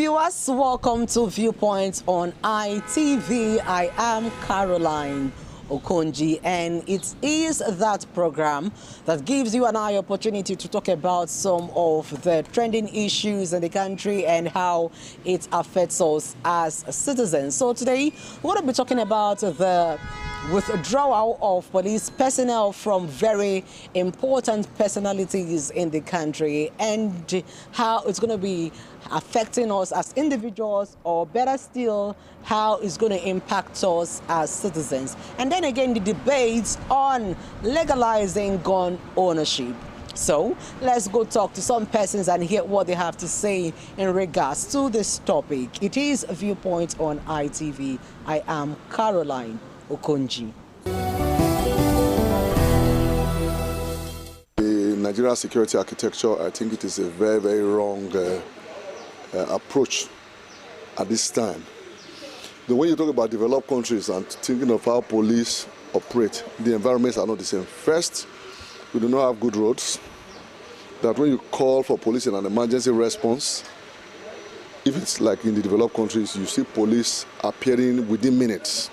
viewers, welcome to Viewpoint on ITV. I am Caroline Okonji, and it is that program that gives you and I opportunity to talk about some of the trending issues in the country and how it affects us as citizens. So today, we're going to be talking about the withdrawal of police personnel from very important personalities in the country and how it's going to be affecting us as individuals, or better still, how it's going to impact us as citizens. And then again, the debates on legalizing gun ownership. So let's go talk to some persons and hear what they have to say in regards to this topic. It is Viewpoint on ITV. I am Caroline Okonji. The Nigeria security architecture, I think it is a very, very wrong approach at this time. The way you talk about developed countries and thinking of how police operate, the environments are not the same. First, we do not have good roads. That when you call for police in an emergency response, if it's like in the developed countries, you see police appearing within minutes.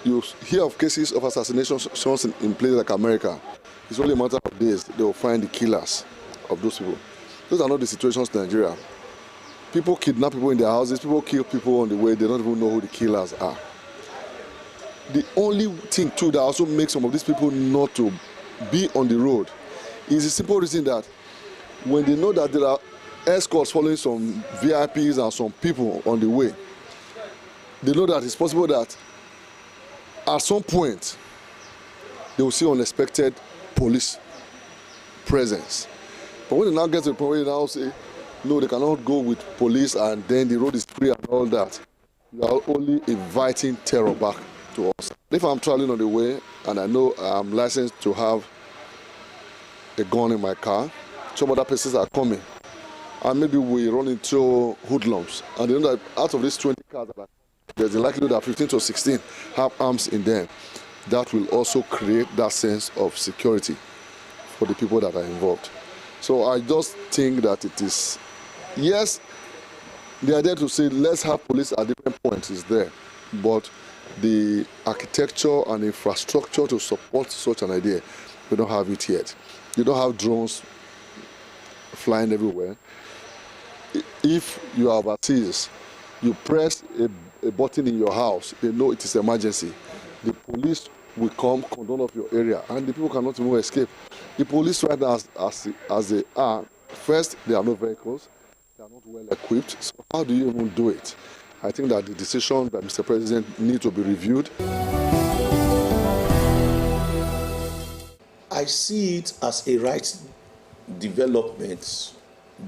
You hear of cases of assassinations in places like America. It's only a matter of days they will find the killers of those people. Those are not the situations in Nigeria. People kidnap people in their houses, people kill people on the way, they don't even know who the killers are. The only thing too that also makes some of these people not to be on the road is the simple reason that when they know that there are escorts following some VIPs and some people on the way, they know that it's possible that at some point they will see unexpected police presence. But when they now get to the point where they now say, no, they cannot go with police and then the road is free and all that, you are only inviting terror back to us. If I'm traveling on the way and I know I'm licensed to have a gun in my car, some other persons are coming, and maybe we run into hoodlums, and they know that out of these 20 cars, there's a likelihood that 15 to 16 have arms in them. That will also create that sense of security for the people that are involved. So I just think that it is, yes, the idea to say let's have police at different points is there, but the architecture and infrastructure to support such an idea, we don't have it yet. You don't have drones flying everywhere. If you are overseas, you press a button in your house, they know it is emergency. The police will come, condone of your area, and the people cannot even escape. The police right now, as they are, first, they are no vehicles, they are not well equipped, so how do you even do it? I think that the decision that Mr. President needs to be reviewed. I see it as a right development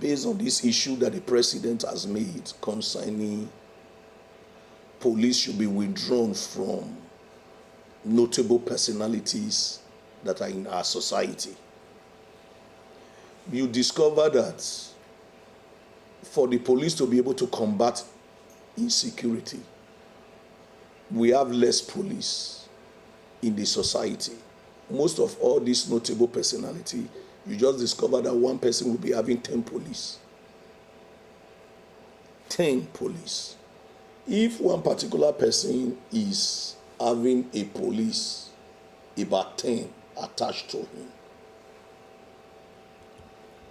based on this issue that the President has made concerning police should be withdrawn from notable personalities that are in our society. You discover that for the police to be able to combat insecurity, we have less police in the society. Most of all these notable personality, you just discover that one person will be having 10 police. 10 police. If one particular person is having a police, about 10 attached to him,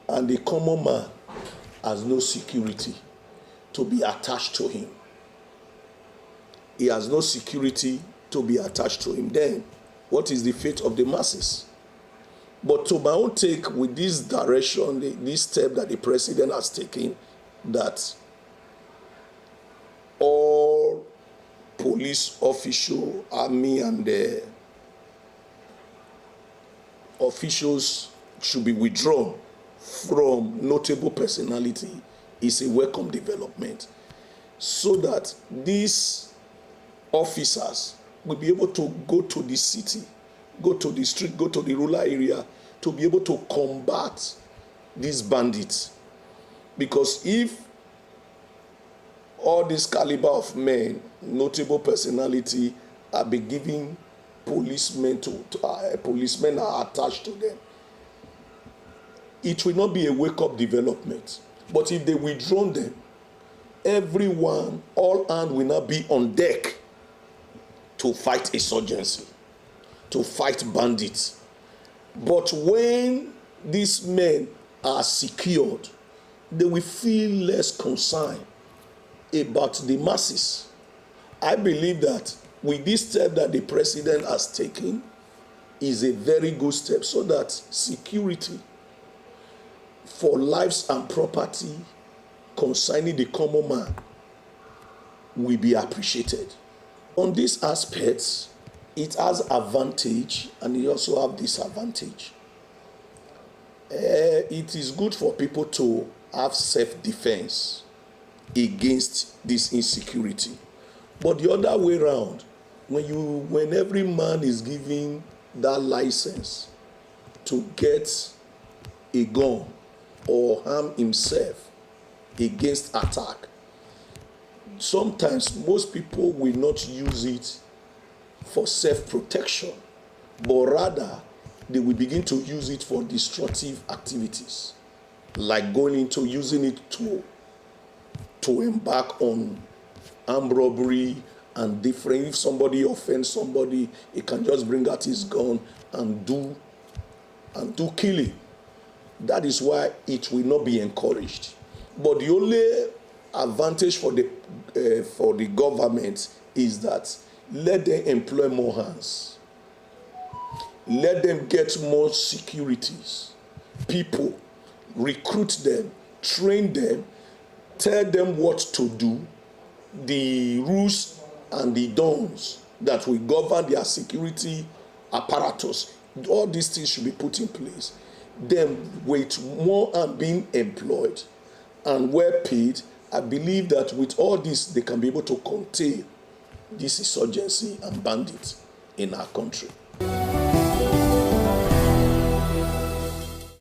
and the common man has no security to be attached to him, he has no security to be attached to him, then what is the fate of the masses? But to my own take, with this direction, this step that the President has taken, that all police official, army, and the officials should be withdrawn from notable personality, is a welcome development, so that these officers will be able to go to the city, go to the street, go to the rural area to be able to combat these bandits. Because if all this caliber of men, notable personality, are be giving policemen policemen are attached to them, it will not be a wake-up development. But if they withdraw them, everyone, all hands will now be on deck to fight insurgency, to fight bandits. But when these men are secured, they will feel less concerned about the masses. I believe that with this step that the president has taken is a very good step, so that security for lives and property concerning the common man will be appreciated. On these aspects, it has advantage and it also have disadvantage. It is good for people to have self-defense against this insecurity. But the other way around, when every man is given that license to get a gun or harm himself against attack, sometimes most people will not use it for self-protection, but rather they will begin to use it for destructive activities, like going into using it to embark on armed robbery and different. If somebody offends somebody, he can just bring out his gun and do killing. That is why it will not be encouraged. But the only advantage for the government is that let them employ more hands. Let them get more securities, people, recruit them, train them, tell them what to do, the rules and the dons that will govern their security apparatus. All these things should be put in place. Then with more and being employed and well paid, I believe that with all this, they can be able to contain this insurgency and bandits in our country.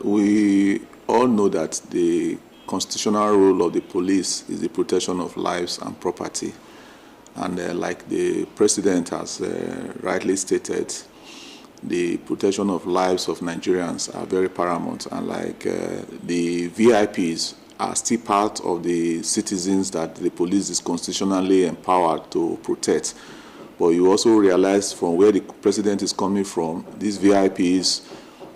We all know that the constitutional role of the police is the protection of lives and property. And like the president has rightly stated, the protection of lives of Nigerians are very paramount. And like the VIPs are still part of the citizens that the police is constitutionally empowered to protect. But you also realize from where the president is coming from, these VIPs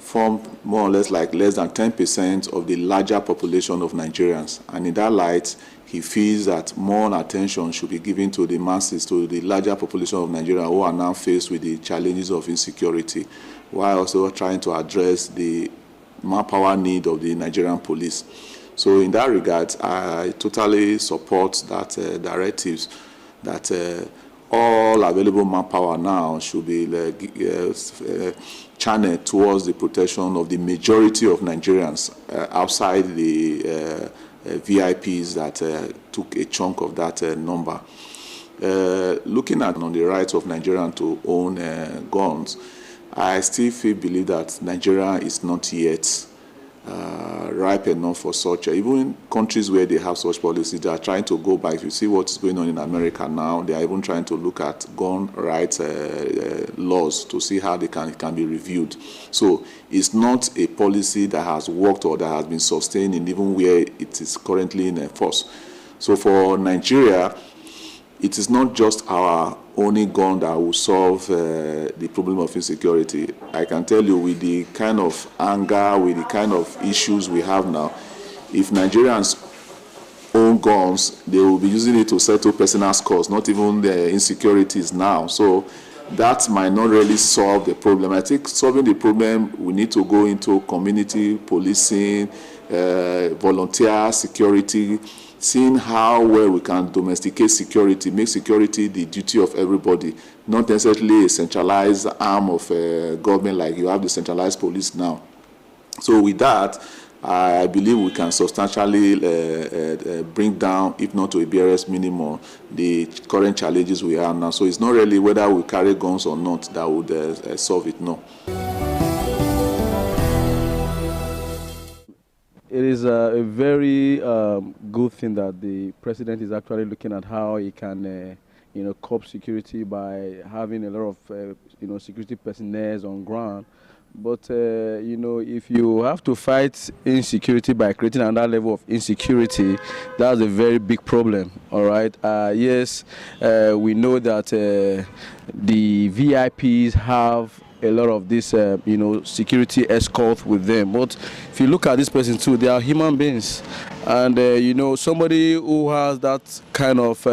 form more or less like less than 10% of the larger population of Nigerians. And in that light, he feels that more attention should be given to the masses, to the larger population of Nigeria who are now faced with the challenges of insecurity, while also trying to address the manpower need of the Nigerian police. So in that regard, I totally support that directives that all available manpower now should be channeled towards the protection of the majority of Nigerians outside the VIPs that took a chunk of that number. Looking at on the rights of Nigerians to own guns, I still believe that Nigeria is not yet ripe enough for such. Even in countries where they have such policies, they are trying to go back. If you see what is going on in America now, they are even trying to look at gun rights laws to see how it can be reviewed. So it's not a policy that has worked or that has been sustained in even where it is currently in force. So for Nigeria, it is not just our only gun that will solve the problem of insecurity. I can tell you, with the kind of anger, with the kind of issues we have now, if Nigerians own guns, they will be using it to settle personal scores, not even the insecurities now. So that might not really solve the problem. I think solving the problem, we need to go into community policing, volunteer security, seeing how well we can domesticate security, make security the duty of everybody, not necessarily a centralized arm of government like you have the centralized police now. So with that, I believe we can substantially bring down, if not to a barest minimum, the current challenges we have now. So it's not really whether we carry guns or not that would solve it, no. It is a very good thing that the president is actually looking at how he can, curb security by having a lot of, security personnel on ground. But, you know, if you have to fight insecurity by creating another level of insecurity, that's a very big problem, all right? Yes, we know that the VIPs have a lot of this, you know, security escort with them. But if you look at this person too, they are human beings. And, you know, somebody who has that kind of,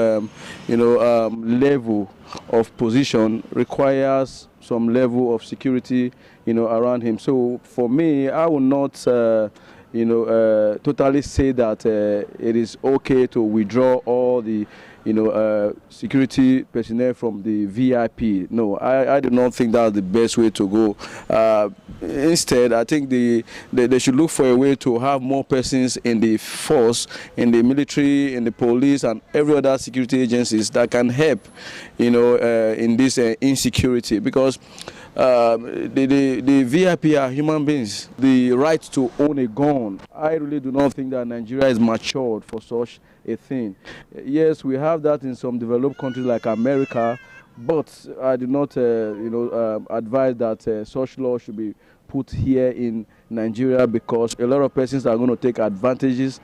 you know, level of position requires some level of security, you know, around him. So for me, I will not, you know, totally say that it is okay to withdraw all the, you know, security personnel from the VIP. No, I do not think that's the best way to go. Instead, I think they should look for a way to have more persons in the force, in the military, in the police, and every other security agencies that can help, you know, in this insecurity. Because the VIP are human beings. The right to own a gun, I really do not think that Nigeria is matured for such a thing. Yes, we have that in some developed countries like America, but I do not, you know, advise that such law should be put here in Nigeria, because a lot of persons are going to take advantage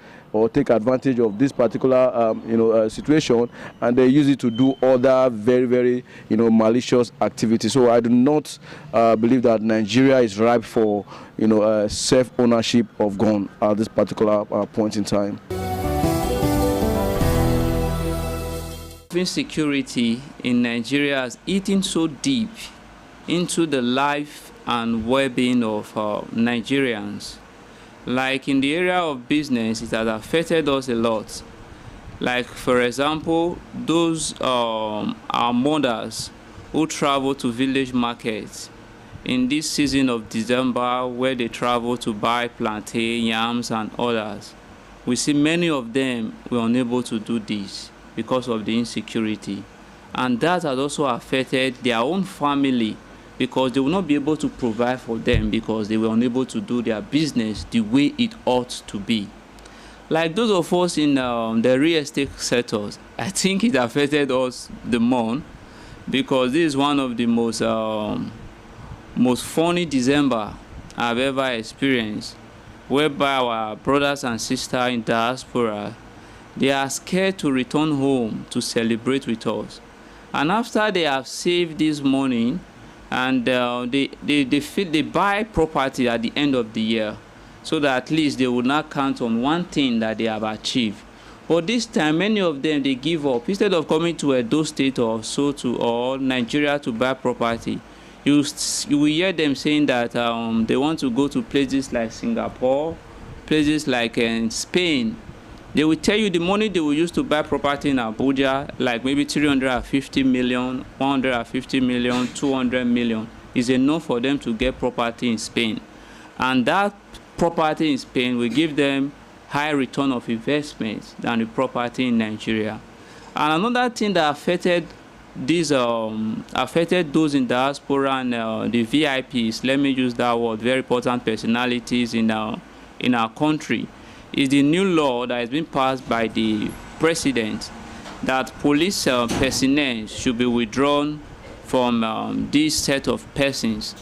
of this particular, you know, situation, and they use it to do other very, very, you know, malicious activities. So I do not believe that Nigeria is ripe for, you know, self-ownership of gun at this particular point in time. Insecurity in Nigeria is eating so deep into the life and well-being of Nigerians. Like in the area of business, it has affected us a lot. Like, for example, those our mothers who travel to village markets in this season of December, where they travel to buy plantain, yams, and others. We see many of them were unable to do this because of the insecurity. And that has also affected their own family, because they will not be able to provide for them because they were unable to do their business the way it ought to be. Like those of us in the real estate sectors, I think it affected us the more, because this is one of the most funny December I've ever experienced, whereby our brothers and sisters in diaspora, they are scared to return home to celebrate with us. And after they have saved this money, and they buy property at the end of the year, so that at least they will not count on one thing that they have achieved. But this time, many of them, they give up. Instead of coming to Edo State or so or Nigeria to buy property, you will hear them saying that they want to go to places like Singapore, places like Spain. They will tell you the money they will use to buy property in Abuja, like maybe 350 million, 150 million, 200 million, is enough for them to get property in Spain. And that property in Spain will give them high return of investment than the property in Nigeria. And another thing that affected those in diaspora and the VIPs, let me use that word, very important personalities in our country, is the new law that has been passed by the president, that police personnel should be withdrawn from this set of persons.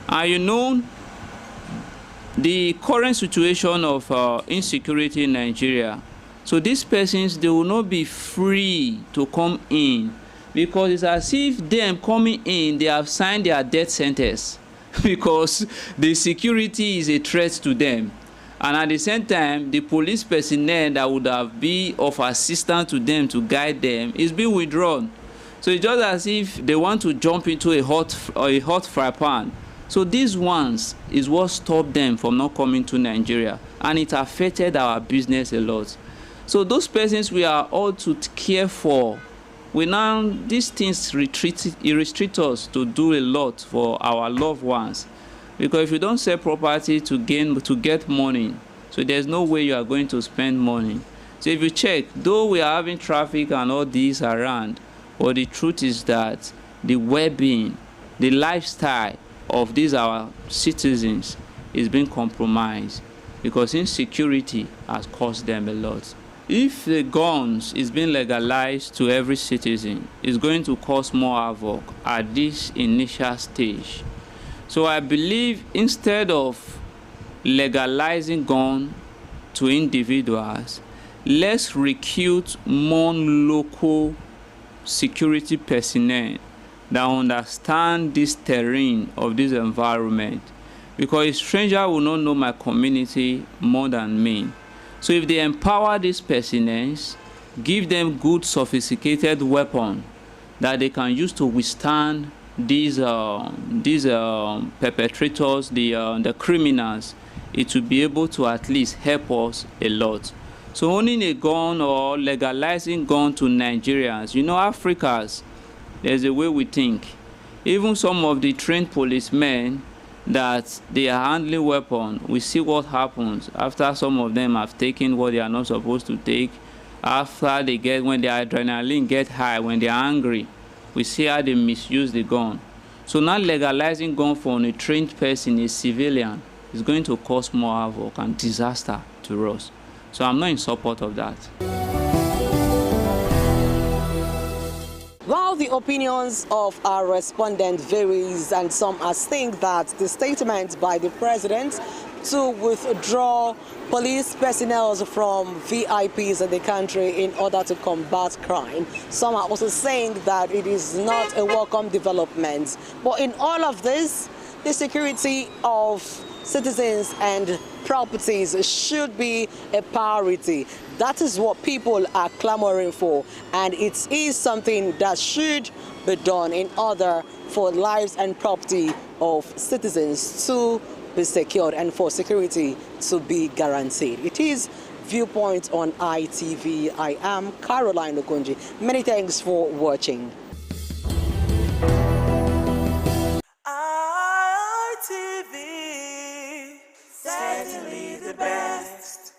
And you know, the current situation of insecurity in Nigeria, so these persons, they will not be free to come in, because it's as if them coming in, they have signed their death sentence because the security is a threat to them. And at the same time, the police personnel that would have been of assistance to them to guide them is being withdrawn. So it's just as if they want to jump into a hot fry pan. So these ones is what stopped them from not coming to Nigeria, and it affected our business a lot. So those persons we are all to care for, these things restrict us to do a lot for our loved ones. Because if you don't sell property to get money, so there's no way you are going to spend money. So if you check, though we are having traffic and all these around, but the truth is that the well-being, the lifestyle of these our citizens is being compromised, because insecurity has cost them a lot. If the guns is being legalized to every citizen, it's going to cause more havoc at this initial stage. So I believe instead of legalizing gun to individuals, let's recruit more local security personnel that understand this terrain of this environment, because a stranger will not know my community more than me. So if they empower these personnel, give them good sophisticated weapon that they can use to withstand these perpetrators, the criminals, it will be able to at least help us a lot. So owning a gun or legalizing gun to Nigerians, you know, Africans, there's a way we think. Even some of the trained policemen that they are handling weapons, we see what happens after some of them have taken what they are not supposed to take. After they get, when their adrenaline get high, when they are angry, we see how they misuse the gun. So now legalizing gun for a trained person, a civilian, is going to cause more havoc and disaster to us. So I'm not in support of that. While the opinions of our respondent varies, and some think that the statement by the president to withdraw police personnel from VIPs in the country in order to combat crime, some are also saying that it is not a welcome development. But in all of this, the security of citizens and properties should be a priority. That is what people are clamoring for, and it is something that should be done in order for lives and property of citizens to be secured and for security to be guaranteed. It is Viewpoint on ITV. I am Caroline Okonji. Many thanks for watching. ITV, certainly the best.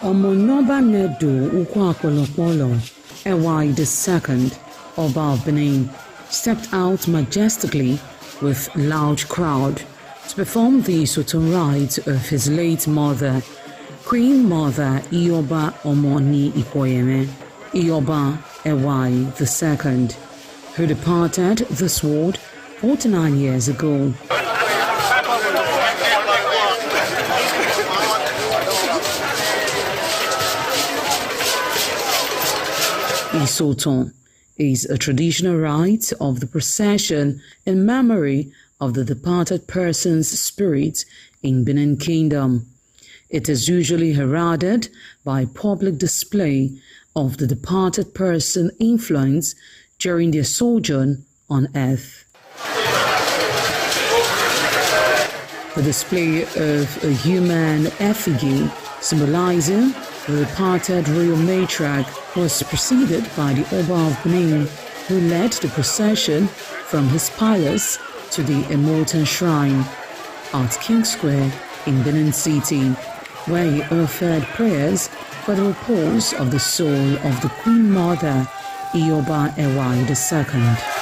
Omonoba Nedu Ukwakolopolo, Ewai II, Oba of Benin, stepped out majestically with loud crowd to perform the Sotun rites of his late mother, Queen Mother Ioba Omoni Ikoyeme, Ioba Ewai II, who departed this world 49 years ago. Isoton is a traditional rite of the procession in memory of the departed person's spirit in Benin Kingdom. It is usually heralded by public display of the departed person's influence during their sojourn on earth. The display of a human effigy symbolizing the departed royal matriarch was preceded by the Oba of Benin, who led the procession from his palace to the Immortal Shrine at King Square in Benin City, where he offered prayers for the repose of the soul of the Queen Mother, Ioba Ewai II.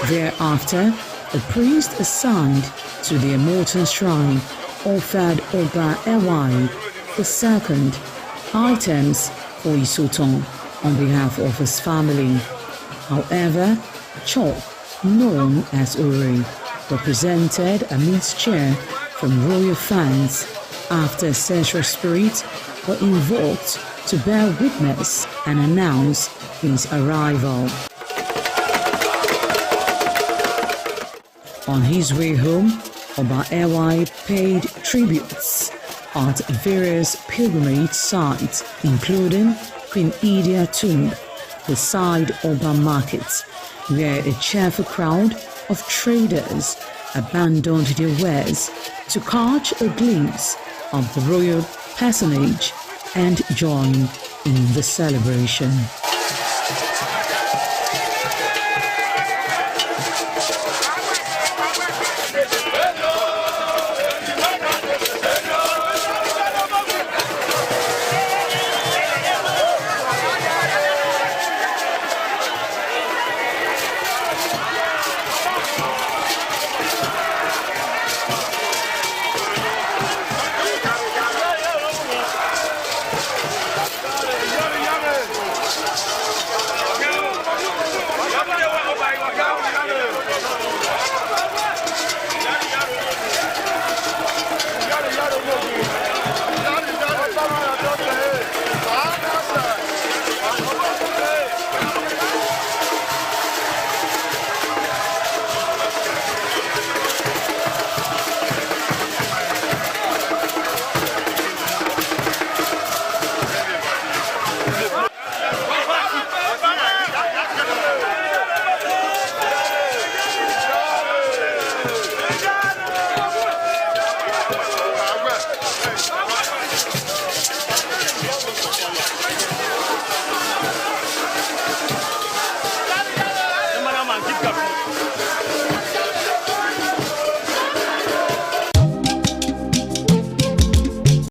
Thereafter, a priest assigned to the Immortal Shrine offered Oba Ewai II items for Isoton on behalf of his family. However, chalk, known as Uri, represented a mixture from royal fans after ancestral spirits were invoked to bear witness and announce his arrival. On his way home, Oba Ewai paid tributes at various pilgrimage sites, including Queen Idia Tomb, the Side Oba Market, where a cheerful crowd of traders abandoned their wares to catch a glimpse of the royal personage and join in the celebration.